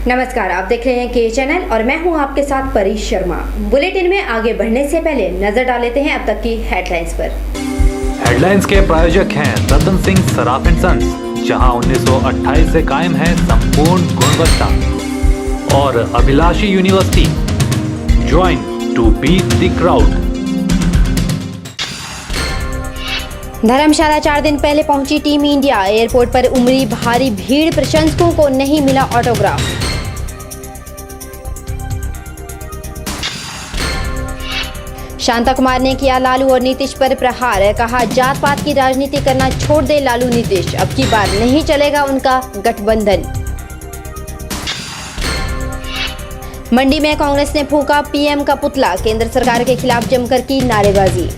नमस्कार, आप देख रहे हैं के चैनल और मैं हूं आपके साथ परीश शर्मा। बुलेटिन में आगे बढ़ने से पहले नजर डाल लेते हैं अब तक की हेडलाइंस पर। हेडलाइंस के प्रायोजक हैं रतन सिंह सराफ एंड सन्स, जहां 1928 से कायम है संपूर्ण गुणवत्ता, और Abhilashi university, join to beat the crowd. Dharamshala 4 दिन पहले पहुंची टीम इंडिया, एयरपोर्ट पर उमड़ी भारी भीड़, प्रशंसकों को नहीं मिला ऑटोग्राफ। शांता कुमार ने किया लालू और नीतीश पर प्रहार, कहा जात पात की राजनीति करना छोड़ दे लालू नीतीश, अब की बार नहीं चलेगा उनका गठबंधन। मंडी में कांग्रेस ने फूंका पीएम का पुतला, केंद्र सरकार के खिलाफ जमकर की नारेबाजी।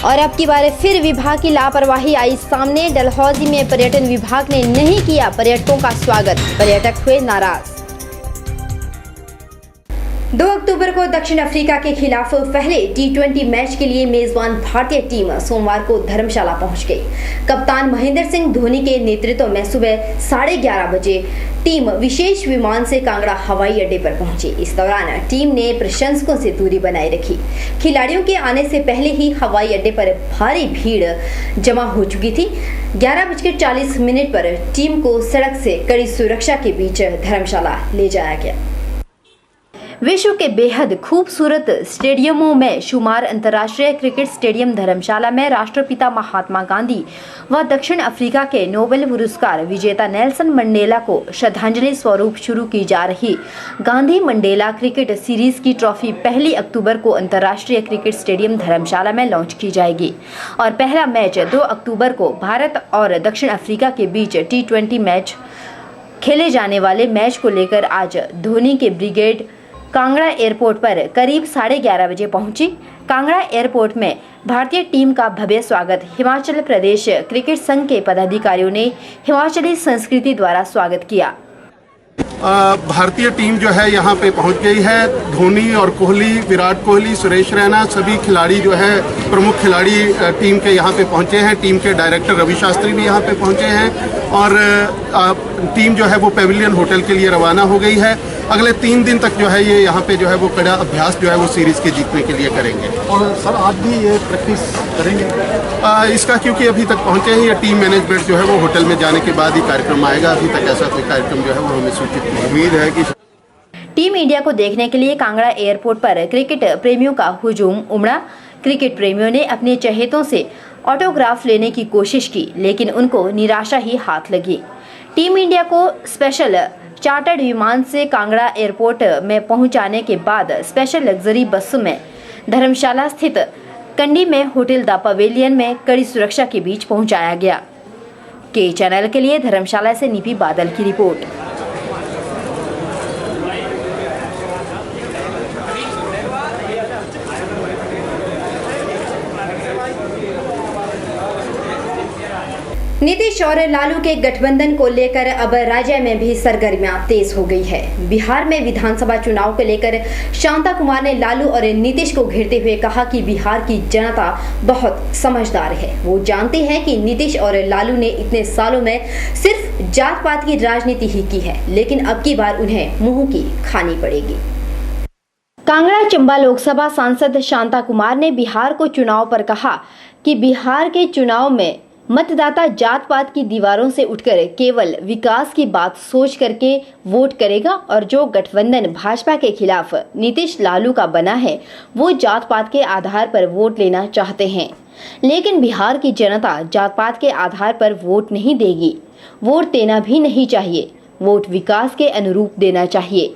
और अब की बार फिर विभाग की लापरवाही आई सामने, डलहौजी में पर्यटन विभाग ने नहीं किया पर्यटकों का स्वागत, पर्यटक हुए नाराज। 2 अक्टूबर को दक्षिण अफ्रीका के खिलाफ पहले T20 मैच के लिए मेजबान भारतीय टीम सोमवार को धर्मशाला पहुंच गई। कप्तान महेंद्र सिंह धोनी के नेतृत्व में सुबह 11:30 बजे टीम विशेष विमान से कांगड़ा हवाई अड्डे पर पहुंची। इस दौरान टीम ने प्रशंसकों से दूरी बनाए रखी। खिलाड़ियों के आने से पहले ही हवाई अड्डे पर भारी भीड़ जमा हो चुकी थी। 11:40 पर टीम को सड़क से कड़ी सुरक्षा के बीच धर्मशाला ले जाया गया। विश्व के बेहद खूबसूरत स्टेडियमों में शुमार अंतर्राष्ट्रीय क्रिकेट स्टेडियम धर्मशाला में राष्ट्रपिता महात्मा गांधी व दक्षिण अफ्रीका के नोबेल पुरस्कार विजेता नेल्सन मंडेला को श्रद्धांजलि स्वरूप शुरू की जा रही गांधी मंडेला क्रिकेट सीरीज की ट्रॉफी 1 अक्टूबर को अंतर्राष्ट्रीय क्रिकेट स्टेडियम धर्मशाला में लॉन्च की जाएगी और पहला मैच 2 अक्टूबर को भारत और दक्षिण अफ्रीका के बीच T20 मैच खेले जाने वाले मैच को लेकर आज धोनी के ब्रिगेड कांगड़ा एयरपोर्ट पर करीब 11:30 बजे पहुंची। कांगड़ा एयरपोर्ट में भारतीय टीम का भव्य स्वागत हिमाचल प्रदेश क्रिकेट संघ के पदाधिकारियों ने हिमाचली संस्कृति द्वारा स्वागत किया। भारतीय टीम जो है यहाँ पे पहुँच गई है। धोनी और कोहली, विराट कोहली, सुरेश रैना, सभी खिलाड़ी जो है प्रमुख खिलाड़ी टीम के यहाँ पे पहुँचे हैं। टीम के डायरेक्टर रवि शास्त्री भी यहाँ पे पहुँचे हैं और टीम जो है वो पेविलियन होटल के लिए रवाना हो गई है। अगले 3 दिन तक जो है ये यहाँ पे जो है वो कड़ा अभ्यास जो है वो सीरीज के जीतने के लिए करेंगे। और सर आज भी ये प्रैक्टिस करेंगे इसका, क्योंकि अभी तक पहुँचे हैं। ये टीम मैनेजमेंट जो है वो होटल में जाने के बाद ही कार्यक्रम आएगा। अभी तक ऐसा कोई कार्यक्रम जो है वो हमें सूचित नहीं। उम्मीद है कि टीम इंडिया को देखने के लिए कांगड़ा एयरपोर्ट पर क्रिकेट प्रेमियों का हुजूम उमड़ा। क्रिकेट प्रेमियों ने अपने चहेतों से ऑटोग्राफ लेने की कोशिश की, लेकिन उनको निराशा ही हाथ लगी। टीम इंडिया को स्पेशल चार्टर्ड विमान से कांगड़ा एयरपोर्ट में पहुंचाने के बाद स्पेशल लग्जरी बस में धर्मशाला स्थित कंडी में होटल द पवेलियन में कड़ी सुरक्षा के बीच पहुंचाया गया। के चैनल के लिए धर्मशाला से निपी बादल की रिपोर्ट। नीतीश और लालू के गठबंधन को लेकर अब राज्य में भी सरगर्मियां तेज हो गई है। बिहार में विधानसभा चुनाव को लेकर शांता कुमार ने लालू और नीतीश को घेरते हुए कहा कि बिहार की जनता बहुत समझदार है। वो जानते हैं कि नीतीश और लालू ने इतने सालों में सिर्फ जात पात की राजनीति ही की है, लेकिन अब की बार उन्हें मुंह की खानी पड़ेगी। कांगड़ा चंबा लोकसभा सांसद शांता कुमार ने बिहार को चुनाव पर कहा कि बिहार के चुनाव में मतदाता जात पात की दीवारों से उठकर केवल विकास की बात सोच करके वोट करेगा और जो गठबंधन भाजपा के खिलाफ नीतीश लालू का बना है वो जात पात के आधार पर वोट लेना चाहते हैं, लेकिन बिहार की जनता जात पात के आधार पर वोट नहीं देगी। वोट देना भी नहीं चाहिए, वोट विकास के अनुरूप देना चाहिए।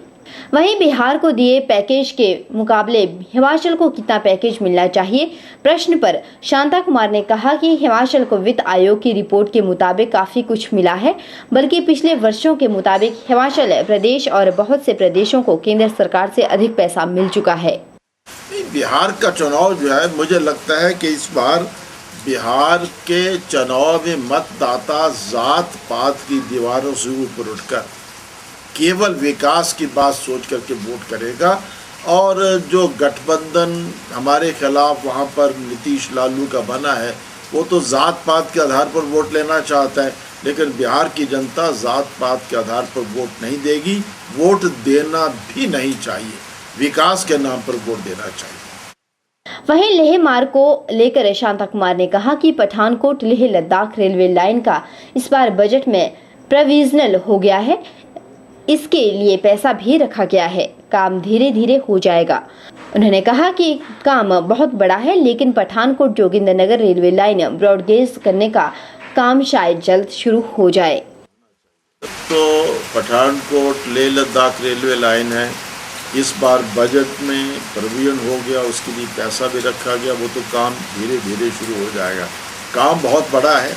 वहीं बिहार को दिए पैकेज के मुकाबले हिमाचल को कितना पैकेज मिलना चाहिए प्रश्न पर शांता कुमार ने कहा कि हिमाचल को वित्त आयोग की रिपोर्ट के मुताबिक काफी कुछ मिला है, बल्कि पिछले वर्षों के मुताबिक हिमाचल प्रदेश और बहुत से प्रदेशों को केंद्र सरकार से अधिक पैसा मिल चुका है। बिहार का चुनाव जो है, मुझे लगता है कि इस बार बिहार के चुनाव में मतदाता जात पात की दीवारों से ऊपर उठकर केवल विकास की बात सोच करके वोट करेगा और जो गठबंधन हमारे खिलाफ वहाँ पर नीतीश लालू का बना है वो तो जात पात के आधार पर वोट लेना चाहता है, लेकिन बिहार की जनता जात पात के आधार पर वोट नहीं देगी, वोट देना भी नहीं चाहिए, विकास के नाम पर वोट देना चाहिए। वहीं लेह मार्ग को लेकर शांता कुमार ने कहा कि पठानकोट लेह लद्दाख रेलवे लाइन का इस बार बजट में प्रोविजनल हो गया है, इसके लिए पैसा भी रखा गया है, काम धीरे धीरे हो जाएगा। उन्होंने कहा कि काम बहुत बड़ा है, लेकिन Pathankot Jogindernagar railway line broad gauge करने का काम शायद जल्द शुरू हो जाए। तो पठानकोट लेह लद्दाख रेलवे लाइन है, इस बार बजट में प्रोविजन हो गया, उसके लिए पैसा भी रखा गया, वो तो काम धीरे धीरे शुरू हो जाएगा। काम बहुत बड़ा है,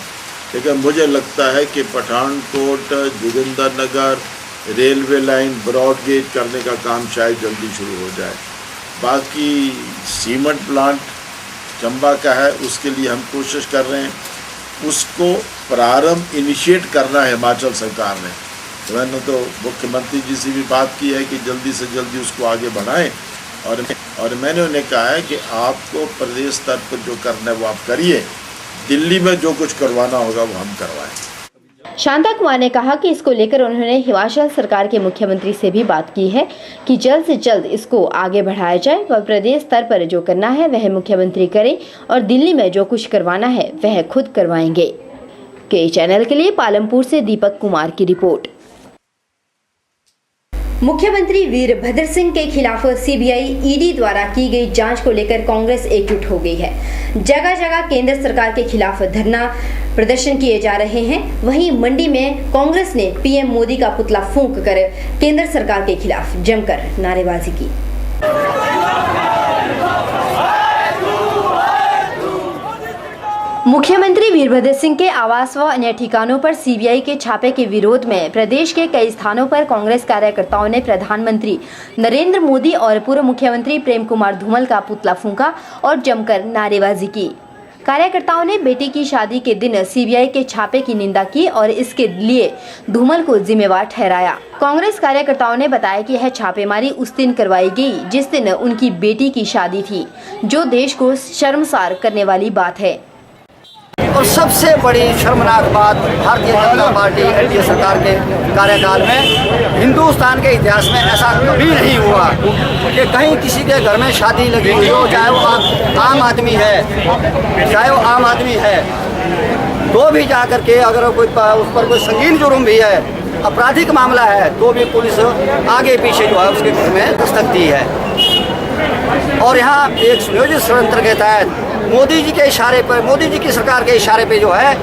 लेकिन मुझे लगता है कि Pathankot Jogindernagar railway line broad gauge करने का काम शायद जल्दी शुरू हो जाए। बाकी सीमेंट प्लांट चंबा का है, उसके लिए हम कोशिश कर रहे हैं, उसको प्रारंभ इनिशिएट करना है हिमाचल सरकार ने। तो मैंने तो मुख्यमंत्री जी से भी बात की है कि जल्दी से जल्दी उसको आगे बढ़ाएं, और मैंने उन्हें कहा है कि आपको प्रदेश स्तर पर जो करना है वो आप करिए, दिल्ली में जो कुछ करवाना होगा वो हम करवाएं। शांता कुमार ने कहा कि इसको लेकर उन्होंने हिमाचल सरकार के मुख्यमंत्री से भी बात की है कि जल्द से जल्द इसको आगे बढ़ाया जाए, वह प्रदेश स्तर पर जो करना है वह मुख्यमंत्री करें और दिल्ली में जो कुछ करवाना है वह खुद करवाएंगे। के चैनल के लिए पालमपुर से दीपक कुमार की रिपोर्ट। मुख्यमंत्री वीरभद्र सिंह के खिलाफ सीबीआई ईडी द्वारा की गई जांच को लेकर कांग्रेस एकजुट हो गई है। जगह जगह केंद्र सरकार के खिलाफ धरना प्रदर्शन किए जा रहे हैं। वहीं मंडी में कांग्रेस ने पीएम मोदी का पुतला फूंक कर केंद्र सरकार के खिलाफ जमकर नारेबाजी की। मुख्यमंत्री वीरभद्र सिंह के आवास व अन्य ठिकानों पर सीबीआई के छापे के विरोध में प्रदेश के कई स्थानों पर कांग्रेस कार्यकर्ताओं ने प्रधानमंत्री नरेंद्र मोदी और पूर्व मुख्यमंत्री प्रेम कुमार धूमल का पुतला फूंका और जमकर नारेबाजी की। कार्यकर्ताओं ने बेटी की शादी के दिन सीबीआई के छापे की निंदा की और इसके लिए धूमल को जिम्मेवार ठहराया। कांग्रेस कार्यकर्ताओं ने बताया कि यह छापेमारी उस दिन करवाई गई जिस दिन उनकी बेटी की शादी थी, जो देश को शर्मसार करने वाली बात है। और सबसे बड़ी शर्मनाक बात, भारतीय जनता पार्टी एनडीए सरकार के कार्यकाल में हिंदुस्तान के इतिहास में ऐसा कभी नहीं हुआ कि कहीं किसी के घर में शादी लगी हुई हो, चाहे वो आम आदमी है, तो भी जा कर के अगर कोई उस पर कोई संगीन जुर्म भी है, आपराधिक मामला है, तो भी पुलिस आगे पीछे जो है उसके घर में दस्तक दी है। और यहाँ एक सुनियोजित षड्यंत्र के तहत मोदी जी के इशारे पर, मोदी जी की सरकार के इशारे पे जो है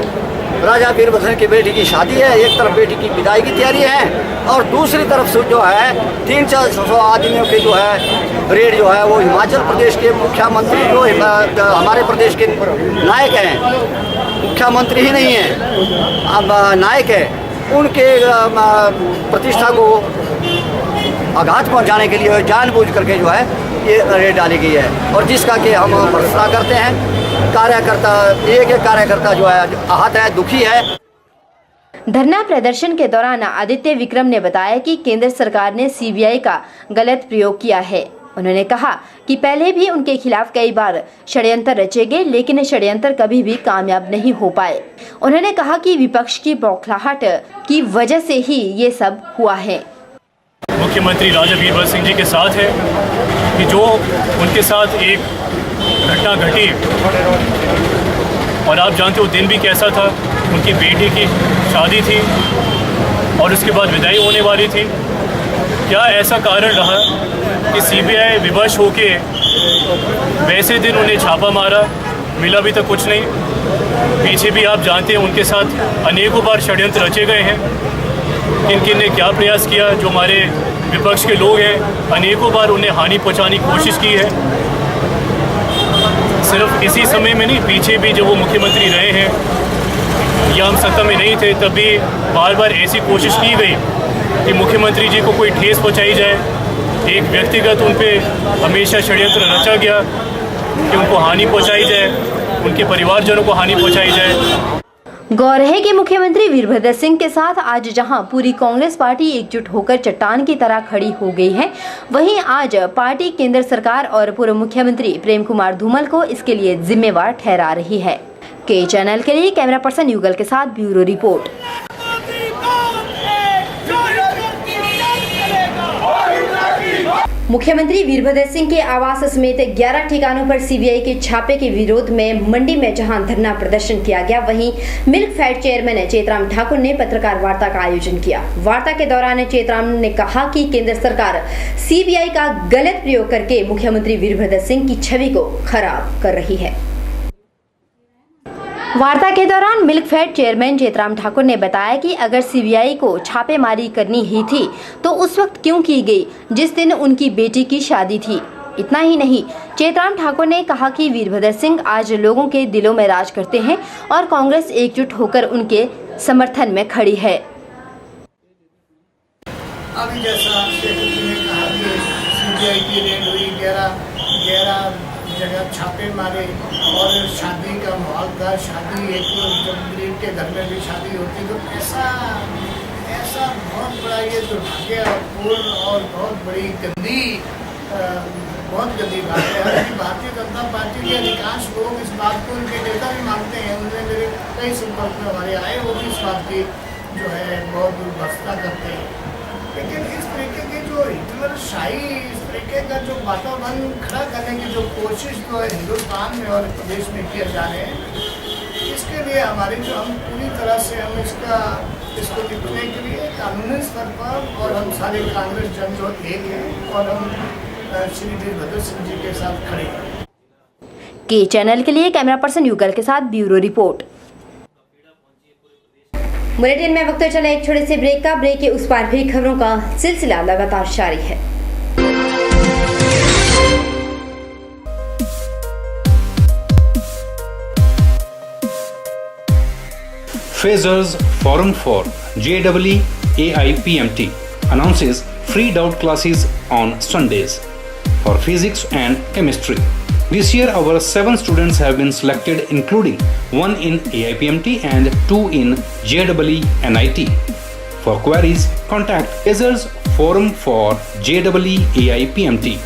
राजा वीरभद्र सिंह की बेटी की शादी है, एक तरफ बेटी की विदाई की तैयारी है और दूसरी तरफ से जो है 300-400 आदमियों के जो है रेड जो है वो हिमाचल प्रदेश के मुख्यमंत्री जो हमारे प्रदेश के नायक हैं, मुख्यमंत्री ही नहीं है, अब नायक है, उनके प्रतिष्ठा को आघात पहुंचाने के लिए जानबूझ करके जो है ये रेड डाली गई है और जिसका कि हम भर्त्सना करते हैं। कार्यकर्ता एक कार्यकर्ता जो है आहत है, दुखी है। धरना प्रदर्शन के दौरान आदित्य विक्रम ने बताया कि केंद्र सरकार ने सीबीआई का गलत प्रयोग किया है। उन्होंने कहा कि पहले भी उनके खिलाफ कई बार षड्यंत्र रचे गए, लेकिन षड्यंत्र कभी भी कामयाब नहीं हो पाए। उन्होंने कहा कि विपक्ष की बौखलाहट की वजह से ही ये सब हुआ है। मुख्यमंत्री राजा वीरभद्र सिंह जी के साथ है कि जो उनके साथ एक घटना घटी और आप जानते हो दिन भी कैसा था, उनकी बेटी की शादी थी और उसके बाद विदाई होने वाली थी। क्या ऐसा कारण रहा कि सीबीआई विवश होके वैसे दिन उन्हें छापा मारा, मिला भी तक कुछ नहीं। पीछे भी आप जानते हैं उनके साथ अनेकों बार षड्यंत्र रचे गए हैं। किन किन ने क्या प्रयास किया, जो हमारे विपक्ष के लोग हैं अनेकों बार उन्हें हानि पहुंचाने की कोशिश की है। सिर्फ इसी समय में नहीं, पीछे भी जब वो मुख्यमंत्री रहे हैं या हम सत्ता में नहीं थे तब भी बार बार ऐसी कोशिश की गई कि मुख्यमंत्री जी को कोई ठेस पहुंचाई जाए। एक व्यक्तिगत उन पे हमेशा षड्यंत्र रचा गया कि उनको हानि पहुंचाई जाए, उनके परिवारजनों को हानि पहुंचाई जाए। गौर है कि मुख्यमंत्री वीरभद्र सिंह के साथ आज जहां पूरी कांग्रेस पार्टी एकजुट होकर चट्टान की तरह खड़ी हो गई है, वहीं आज पार्टी केंद्र सरकार और पूर्व मुख्यमंत्री प्रेम कुमार धूमल को इसके लिए जिम्मेवार ठहरा रही है। के चैनल के लिए कैमरा पर्सन युगल के साथ ब्यूरो रिपोर्ट। मुख्यमंत्री वीरभद्र सिंह के आवास समेत 11 ठिकानों पर सीबीआई के छापे के विरोध में मंडी में जहां धरना प्रदर्शन किया गया, वहीं milk Fed chairman Chetram Thakur ने पत्रकार वार्ता का आयोजन किया। वार्ता के दौरान चेतराम ने कहा कि केंद्र सरकार सीबीआई का गलत प्रयोग करके मुख्यमंत्री वीरभद्र सिंह की छवि को खराब कर रही है। वार्ता के दौरान milk Fed chairman Chetram Thakur ने बताया कि अगर सीबीआई को छापेमारी करनी ही थी तो उस वक्त क्यों की गई जिस दिन उनकी बेटी की शादी थी। इतना ही नहीं, चेतराम ठाकुर ने कहा कि वीरभद्र सिंह आज लोगों के दिलों में राज करते हैं और कांग्रेस एकजुट होकर उनके समर्थन में खड़ी है। अभी जैसा ने कहा कि सीबीआई की रेड हुई, 11 जगह छापे मारे और शादी का माहौल था। शादी एक जब गरीब के घर में भी शादी होती तो ऐसा बहुत बड़ा ये दुर्भाग्यपूर्ण और बहुत बड़ी गंदी बात है। हालांकि भारतीय जनता पार्टी के अधिकांश लोग इस बात को उनके नेता भी मानते हैं। उनमें मेरे कई संपर्क में हमारे आए, वो भी इस बात की जो है बहुत दुर्भरता करते हैं। लेकिन इस तरीके की जो हिटलर शाही, इस तरीके का जो वातावरण खड़ा करने की जो कोशिश जो है हिंदुस्तान में और प्रदेश में किया जा रहे हैं, इसके लिए हमारी जो हम पूरी तरह से हम इसको निपटने के लिए कानूनी स्तर पर और हम सारे कांग्रेस जन जो एक हैं और हम श्री वीरभद्र सिंह जी के साथ खड़े हैं। के चैनल के लिए कैमरा पर्सन युगल के साथ ब्यूरो रिपोर्ट। बुलेटिन में वक्त चला एक छोटे से ब्रेक का। ब्रेक के उस पार भी खबरों का सिलसिला लगातार जारी है। Phasers Forum for JEE AIPMT announces free doubt classes on Sundays for physics and chemistry. This year our 7 students have been selected, including 1 in AIPMT and 2 in JEE NIT. For queries, contact Phasers Forum for JEE AIPMT,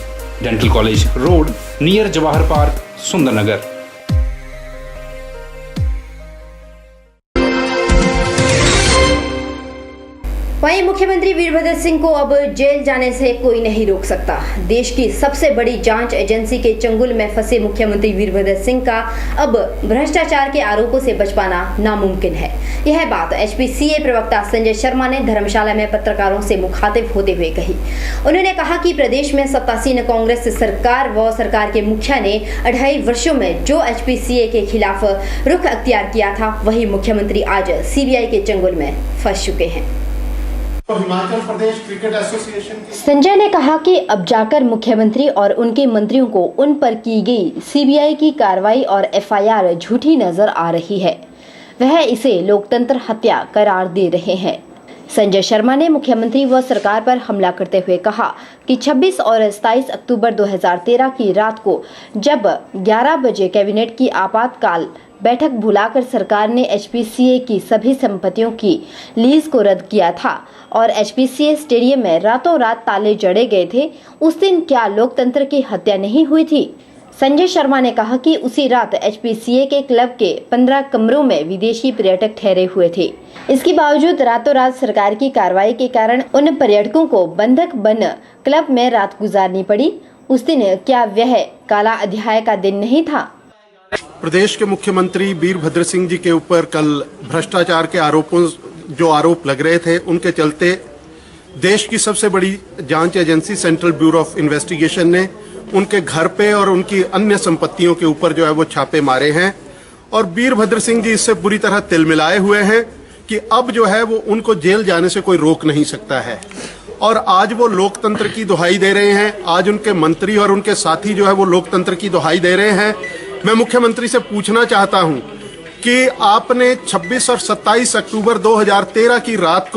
Dental College Road near Jawahar Park, Sundarnagar. वहीं मुख्यमंत्री वीरभद्र सिंह को अब jail जाने से कोई नहीं रोक सकता। देश की सबसे बड़ी जांच एजेंसी के चंगुल में फंसे मुख्यमंत्री वीरभद्र सिंह का अब भ्रष्टाचार के आरोपों से बच पाना नामुमकिन है। यह बात HPCA प्रवक्ता संजय शर्मा ने धर्मशाला में पत्रकारों से मुखातिब होते हुए कही। उन्होंने कहा कि प्रदेश में सत्तासीन कांग्रेस सरकार व सरकार के मुखिया ने 2.5 वर्षों में जो HPCA के खिलाफ रुख अख्तियार किया था, वही मुख्यमंत्री आज CBI के चंगुल में फंस चुके हैं। तो हिमाचल प्रदेश क्रिकेट एसोसिएशन संजय ने कहा कि अब जाकर मुख्यमंत्री और उनके मंत्रियों को उन पर की गई CBI की कार्रवाई और FIR झूठी नजर आ रही है। वह इसे लोकतंत्र हत्या करार दे रहे हैं। संजय शर्मा ने मुख्यमंत्री व सरकार पर हमला करते हुए कहा कि 26 और 27 अक्टूबर 2013 की रात को जब 11 बजे कैबिनेट की आपातकाल बैठक बुलाकर सरकार ने HPCA की सभी संपत्तियों की लीज को रद्द किया था और HPCA स्टेडियम में रातों रात ताले जड़े गए थे, उस दिन क्या लोकतंत्र की हत्या नहीं हुई थी? संजय शर्मा ने कहा कि उसी रात HPCA के क्लब के 15 कमरों में विदेशी पर्यटक ठहरे हुए थे। इसके बावजूद रातों रात सरकार की कार्रवाई के कारण उन पर्यटकों को बंधक बन क्लब में रात गुजारनी पड़ी। उस दिन क्या वह काला अध्याय का दिन नहीं था? प्रदेश के मुख्यमंत्री वीरभद्र सिंह जी के ऊपर कल भ्रष्टाचार के आरोप लग रहे थे, उनके चलते देश की सबसे बड़ी जांच agency central bureau of investigation ने उनके घर पे और उनकी अन्य संपत्तियों के ऊपर जो है वो छापे मारे हैं और वीरभद्र सिंह जी इससे बुरी तरह तिलमिलाए हुए हैं कि अब जो है वो उनको जेल जाने से कोई रोक नहीं सकता है। और आज वो लोकतंत्र की दुहाई दे रहे हैं, आज उनके मंत्री और उनके साथी जो है वो लोकतंत्र की दुहाई दे रहे हैं। मैं मुख्यमंत्री से पूछना चाहता हूं कि आपने 26 और 27 अक्टूबर 2013 की रात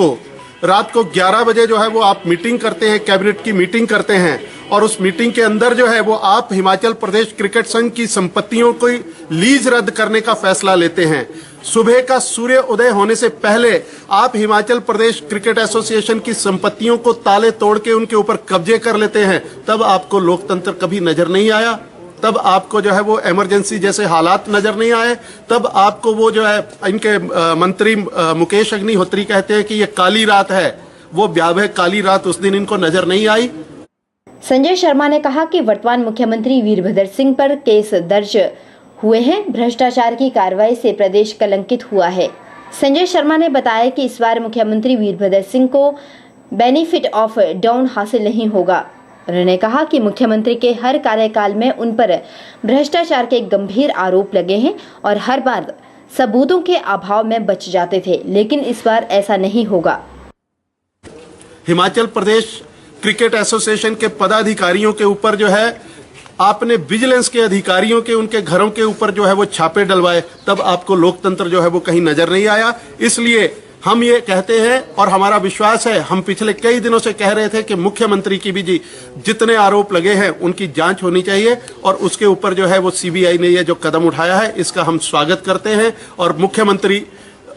को 11 बजे जो है वो आप मीटिंग करते हैं, कैबिनेट की मीटिंग करते हैं और उस मीटिंग के अंदर जो है वो आप हिमाचल प्रदेश क्रिकेट संघ की संपत्तियों को लीज रद्द करने का फैसला लेते हैं। सुबह का सूर्य उदय होने से पहले आप हिमाचल प्रदेश क्रिकेट एसोसिएशन की संपत्तियों को ताले तोड़ के उनके ऊपर कब्जे कर लेते हैं। तब आपको लोकतंत्र कभी नजर नहीं आया? तब आपको जो है वो इमरजेंसी जैसे हालात नजर नहीं आए, तब आपको वो जो है इनके मंत्री मुकेश अग्निहोत्री कहते हैं कि ये काली रात है, वो भयावह काली रात उस दिन इनको नजर नहीं आई। संजय शर्मा ने कहा कि वर्तमान मुख्यमंत्री वीरभद्र सिंह पर केस दर्ज हुए हैं। भ्रष्टाचार की कार्रवाई से प्रदेश कलंकित हुआ है। संजय शर्मा ने बताया कि इस बार मुख्यमंत्री वीरभद्र सिंह को बेनिफिट ऑफ डाउन हासिल नहीं होगा। उन्होंने कहा कि मुख्यमंत्री के हर कार्यकाल में उन पर भ्रष्टाचार के गंभीर आरोप लगे हैं और हर बार सबूतों के अभाव में बच जाते थे, लेकिन इस बार ऐसा नहीं होगा। हिमाचल प्रदेश क्रिकेट एसोसिएशन के पदाधिकारियों के ऊपर जो है आपने विजिलेंस के अधिकारियों के उनके घरों के ऊपर जो है वो छापे डलवाए, तब आपको लोकतंत्र जो है वो कहीं नजर नहीं आया। इसलिए हम ये कहते हैं और हमारा विश्वास है, हम पिछले कई दिनों से कह रहे थे कि मुख्यमंत्री की भी जी जितने आरोप लगे हैं उनकी जांच होनी चाहिए और उसके ऊपर जो है वो सीबीआई ने ये जो कदम उठाया है इसका हम स्वागत करते हैं। और मुख्यमंत्री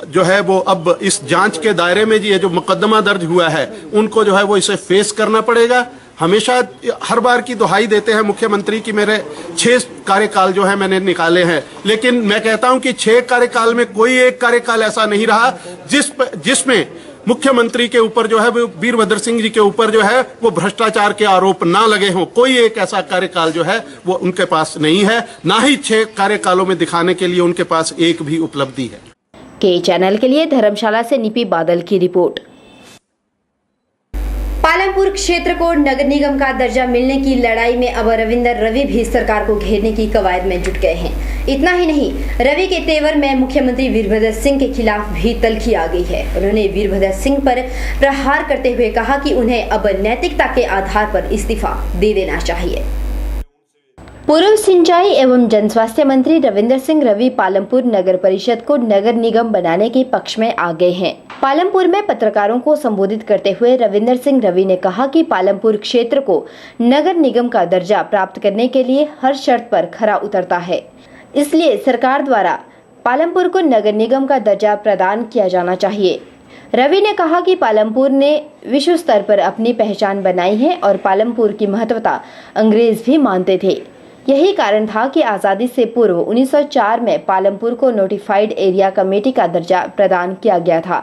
जो है वो अब इस जांच के दायरे में जी ये जो मुकदमा दर्ज हुआ है उनको जो है वो इसे फेस करना पड़ेगा। हमेशा हर बार की दुहाई देते हैं मुख्यमंत्री की मेरे 6 कार्यकाल जो है मैंने निकाले हैं, लेकिन मैं कहता हूं कि 6 कार्यकाल में कोई एक कार्यकाल ऐसा नहीं रहा जिसमें मुख्यमंत्री के ऊपर जो है वो वीरभद्र सिंह जी के ऊपर जो है वो भ्रष्टाचार के आरोप ना लगे हों। कोई एक ऐसा कार्यकाल जो है वो उनके पास नहीं है, ना ही 6 कार्यकालों में दिखाने के लिए उनके पास एक भी उपलब्धि है। के चैनल के लिए धर्मशाला से निपी बादल की रिपोर्ट। पालमपुर क्षेत्र को नगर निगम का दर्जा मिलने की लड़ाई में अब रविंदर रवि भी सरकार को घेरने की कवायद में जुट गए हैं। इतना ही नहीं, रवि के तेवर में मुख्यमंत्री वीरभद्र सिंह के खिलाफ भी तल्खी आ गई है। उन्होंने वीरभद्र सिंह पर प्रहार करते हुए कहा कि उन्हें अब नैतिकता के आधार पर इस्तीफा दे देना चाहिए। पूर्व सिंचाई एवं जनस्वास्थ्य मंत्री रविंदर सिंह रवि पालमपुर नगर परिषद को नगर निगम बनाने के पक्ष में आ गए हैं। पालमपुर में पत्रकारों को संबोधित करते हुए रविंदर सिंह रवि ने कहा कि पालमपुर क्षेत्र को नगर निगम का दर्जा प्राप्त करने के लिए हर शर्त पर खरा उतरता है, इसलिए सरकार द्वारा पालमपुर को नगर निगम का दर्जा प्रदान किया जाना चाहिए। रवि ने कहा कि पालमपुर ने विश्व स्तर पर अपनी पहचान बनाई है और पालमपुर की महत्वता अंग्रेज भी मानते थे। यही कारण था कि आजादी से पूर्व 1904 में पालमपुर को नोटिफाइड एरिया कमेटी का दर्जा प्रदान किया गया था।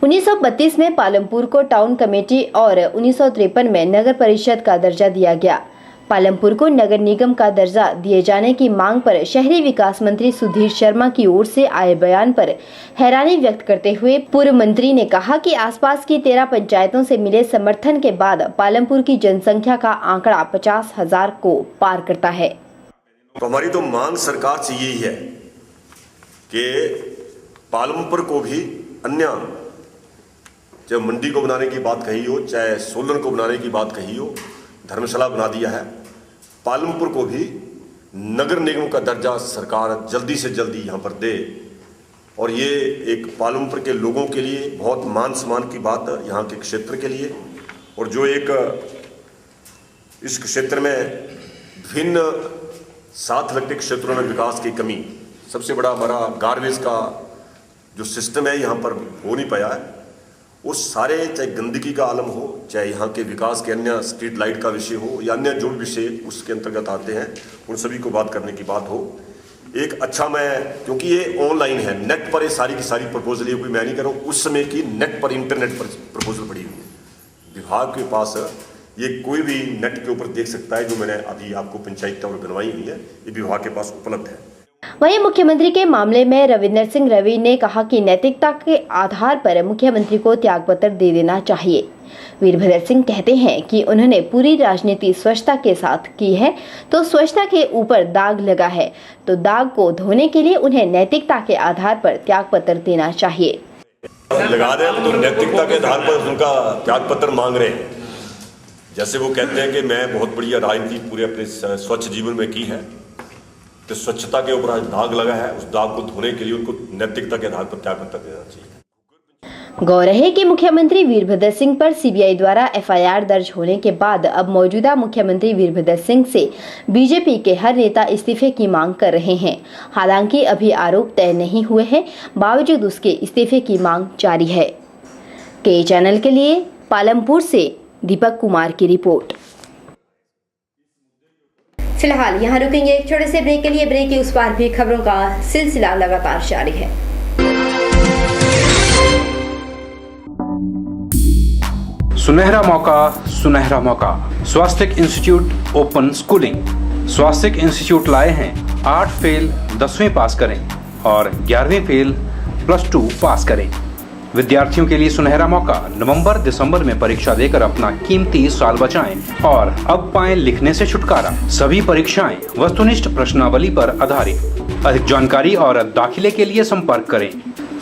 1932 में पालमपुर को टाउन कमेटी और 1953 में नगर परिषद का दर्जा दिया गया। पालमपुर को नगर निगम का दर्जा दिए जाने की मांग पर शहरी विकास मंत्री सुधीर शर्मा की ओर से आए बयान पर हैरानी व्यक्त करते हुए पूर्व मंत्री ने कहा कि आसपास की 13 पंचायतों से मिले समर्थन के बाद पालमपुर की जनसंख्या का आंकड़ा 50,000 को पार करता है। तो हमारी तो मांग सरकार से यही है कि पालमपुर को भी अन्य, चाहे मंडी को बनाने की बात कही हो, चाहे सोलन को बनाने की बात कही हो, धर्मशाला बना दिया है, पालमपुर को भी नगर निगम का दर्जा सरकार जल्दी से जल्दी यहाँ पर दे। और ये एक पालमपुर के लोगों के लिए बहुत मान सम्मान की बात है, यहाँ के क्षेत्र के लिए। और जो एक इस क्षेत्र में विभिन्न साथ लगते क्षेत्रों में विकास की कमी, सबसे बड़ा हमारा गार्बेज का जो सिस्टम है यहाँ पर हो नहीं पाया है, वो सारे, चाहे गंदगी का आलम हो, चाहे यहाँ के विकास के अन्य स्ट्रीट लाइट का विषय हो या अन्य जो विषय उसके अंतर्गत आते हैं, उन सभी को बात करने की बात हो। एक अच्छा, मैं क्योंकि ये ऑनलाइन है, नेट पर ये सारी की सारी प्रपोजल, ये कोई मैं नहीं कर रहा हूँ, उस समय की नेट पर इंटरनेट पर प्रपोजल पड़ी हुई है विभाग के पास। ये कोई भी नेट के ऊपर देख सकता है, जो मैंने अभी आपको पंचायत और बनवाई हुई है, ये विभाग के पास उपलब्ध है। वहीं मुख्यमंत्री के मामले में रविंदर सिंह रवि ने कहा कि नैतिकता के आधार पर मुख्यमंत्री को त्यागपत्र दे देना चाहिए। वीरभद्र सिंह कहते हैं कि उन्होंने पूरी राजनीति स्वच्छता के साथ की है, तो स्वच्छता के ऊपर दाग लगा है, तो दाग को धोने के लिए उन्हें नैतिकता के आधार पर त्यागपत्र देना चाहिए। लगा रहे हैं तो नैतिकता के आधार पर उनका त्यागपत्र मांग रहे हैं। जैसे वो कहते हैं कि मैं बहुत बढ़िया राजनीति पूरे अपने स्वच्छ जीवन में की है, तो स्वच्छता के ऊपर आज दाग लगा है, उस दाग को धोने के लिए उनको नैतिकता के आधार पर त्यागपत्र देना चाहिए। गौर है कि मुख्यमंत्री वीरभद्र सिंह पर सीबीआई द्वारा एफआईआर दर्ज होने के बाद अब मौजूदा मुख्यमंत्री वीरभद्र सिंह से बीजेपी के हर नेता इस्तीफे की मांग कर रहे हैं। हालांकि अभी आरोप तय नहीं हुए हैं, बावजूद उसके इस्तीफे की मांग जारी है। के चैनल के लिए पालमपुर से दीपक कुमार की रिपोर्ट। फिलहाल यहाँ रुकेंगे एक छोटे से ब्रेक के लिए। ब्रेक के उस पार भी खबरों का सिलसिला लगातार जारी है। सुनहरा मौका स्वास्तिक इंस्टीट्यूट ओपन स्कूलिंग। स्वास्तिक इंस्टीट्यूट लाए हैं 8 फेल 10वीं पास करें और 11वीं फेल +2 पास करें। विद्यार्थियों के लिए सुनहरा मौका। नवंबर दिसंबर में परीक्षा देकर अपना कीमती साल बचाएं और अब पाएं लिखने से छुटकारा। सभी परीक्षाएं वस्तुनिष्ठ प्रश्नावली पर आधारित। अधिक जानकारी और दाखिले के लिए संपर्क करें।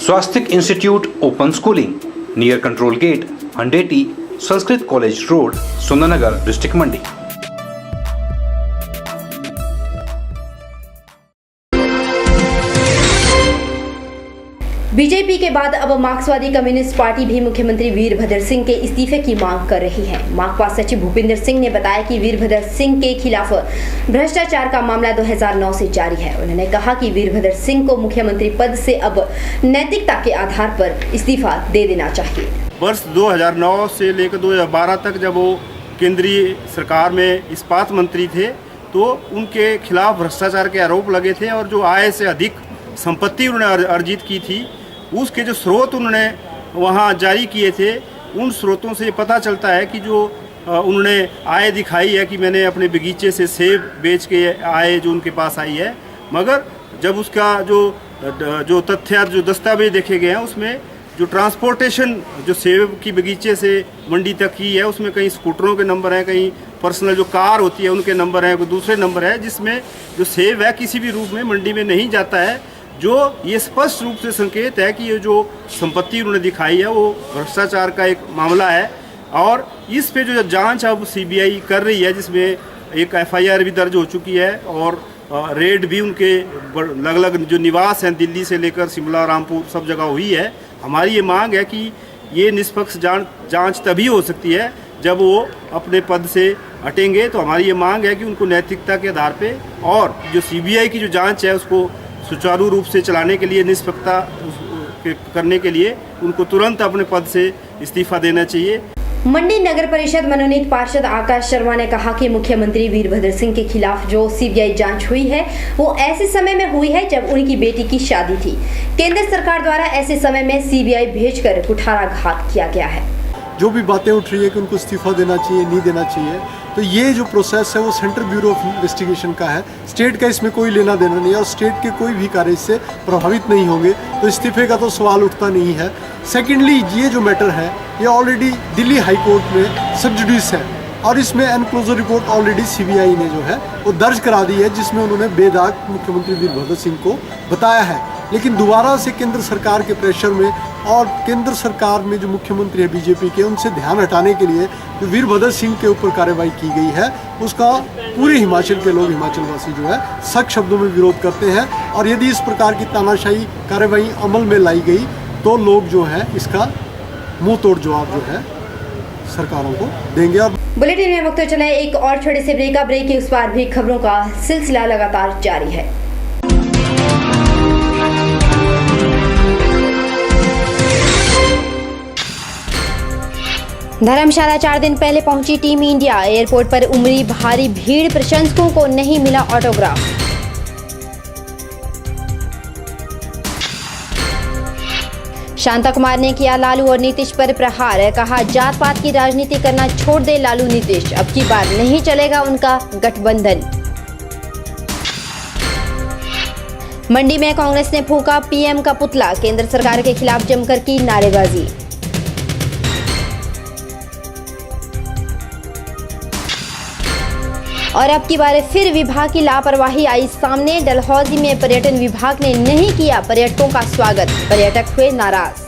Swastik institute open schooling, near control gate, Handeti, Sanskrit college road, Sundernagar, district Mandi. BJP के बाद अब मार्क्सवादी कम्युनिस्ट पार्टी भी मुख्यमंत्री वीरभद्र सिंह के इस्तीफे की मांग कर रही है। माकपा सचिव भूपिंदर सिंह ने बताया कि वीरभद्र सिंह के खिलाफ भ्रष्टाचार का मामला 2009 से जारी है। उन्होंने कहा कि वीरभद्र सिंह को मुख्यमंत्री पद से अब नैतिकता के आधार पर इस्तीफा दे देना चाहिए। वर्ष 2009 से लेकर 2012 तक जब वो केंद्रीय सरकार में इस्पात मंत्री थे तो उनके खिलाफ भ्रष्टाचार के आरोप लगे थे और जो आय से अधिक संपत्ति उन्होंने अर्जित की थी उसके जो स्रोत उन्होंने वहाँ जारी किए थे, उन स्रोतों से पता चलता है कि जो उन्होंने आय दिखाई है कि मैंने अपने बगीचे से सेब बेच के आय जो उनके पास आई है, मगर जब उसका जो तथ्य जो दस्तावेज देखे गए हैं उसमें जो ट्रांसपोर्टेशन जो सेब की बगीचे से मंडी तक की है उसमें कहीं स्कूटरों के नंबर हैं, कहीं पर्सनल जो कार होती है उनके नंबर हैं, कोई दूसरे नंबर है, जिसमें जो सेब है किसी भी रूप में मंडी में नहीं जाता है। जो ये स्पष्ट रूप से संकेत है कि ये जो संपत्ति उन्होंने दिखाई है वो भ्रष्टाचार का एक मामला है और इस पे जो जांच अब सीबीआई कर रही है, जिसमें एक एफआईआर भी दर्ज हो चुकी है और रेड भी उनके अलग अलग जो निवास हैं दिल्ली से लेकर शिमला, रामपुर सब जगह हुई है। हमारी ये मांग है कि ये निष्पक्ष जांच तभी हो सकती है जब वो अपने पद से हटेंगे। तो हमारी ये मांग है कि उनको नैतिकता के आधार पे और जो सीबीआई की जो जांच है उसको सुचारू रूप से चलाने के लिए, निष्पक्षता करने के लिए उनको तुरंत अपने पद से इस्तीफा देना चाहिए। मंडी नगर परिषद मनोनीत पार्षद आकाश शर्मा ने कहा कि मुख्यमंत्री वीरभद्र सिंह के खिलाफ जो सीबीआई जांच हुई है वो ऐसे समय में हुई है जब उनकी बेटी की शादी थी। केंद्र सरकार द्वारा ऐसे समय में सीबीआई भेजकर कुठाराघात किया गया है। जो भी बातें उठ रही है कि उनको इस्तीफा देना चाहिए, नहीं देना चाहिए, तो ये जो प्रोसेस है वो सेंट्रल ब्यूरो ऑफ इन्वेस्टिगेशन का है। स्टेट का इसमें कोई लेना देना नहीं है और स्टेट के कोई भी कार्य इससे प्रभावित नहीं होंगे, तो इस्तीफे का तो सवाल उठता नहीं है। सेकेंडली, ये जो मैटर है ये ऑलरेडी दिल्ली हाई कोर्ट में सब जुडिस है और इसमें एनक्लोजर रिपोर्ट ऑलरेडी सीबीआई ने जो है वो दर्ज करा दी है, जिसमें उन्होंने बेदाग मुख्यमंत्री वीरभद्र सिंह को बताया है। लेकिन दोबारा से केंद्र सरकार के प्रेशर में और केंद्र सरकार में जो मुख्यमंत्री है बीजेपी के, उनसे ध्यान हटाने के लिए जो वीरभद्र सिंह के ऊपर कार्रवाई की गई है उसका पूरे हिमाचल के लोग, हिमाचलवासी जो है सख्त शब्दों में विरोध करते हैं और यदि इस प्रकार की तानाशाही कार्रवाई अमल में लाई गई तो लोग जो है इसका मुंह तोड़ जवाब जो है सरकारों को देंगे। और बुलेटिन में वक्त चले एक और छोटे से ब्रेक के उस पार भी खबरों का सिलसिला लगातार जारी है। धर्मशाला 4 दिन पहले पहुंची टीम इंडिया। एयरपोर्ट पर उमड़ी भारी भीड़, प्रशंसकों को नहीं मिला ऑटोग्राफ। शांता कुमार ने किया लालू और नीतीश पर प्रहार, कहा जात पात की राजनीति करना छोड़ दे लालू नीतीश, अब की बार नहीं चलेगा उनका गठबंधन। मंडी में कांग्रेस ने फूंका पीएम का पुतला, केंद्र सरकार के खिलाफ जमकर की नारेबाजी। और अब की बार फिर विभाग की लापरवाही आई सामने। डलहौजी में पर्यटन विभाग ने नहीं किया पर्यटकों का स्वागत, पर्यटक हुए नाराज।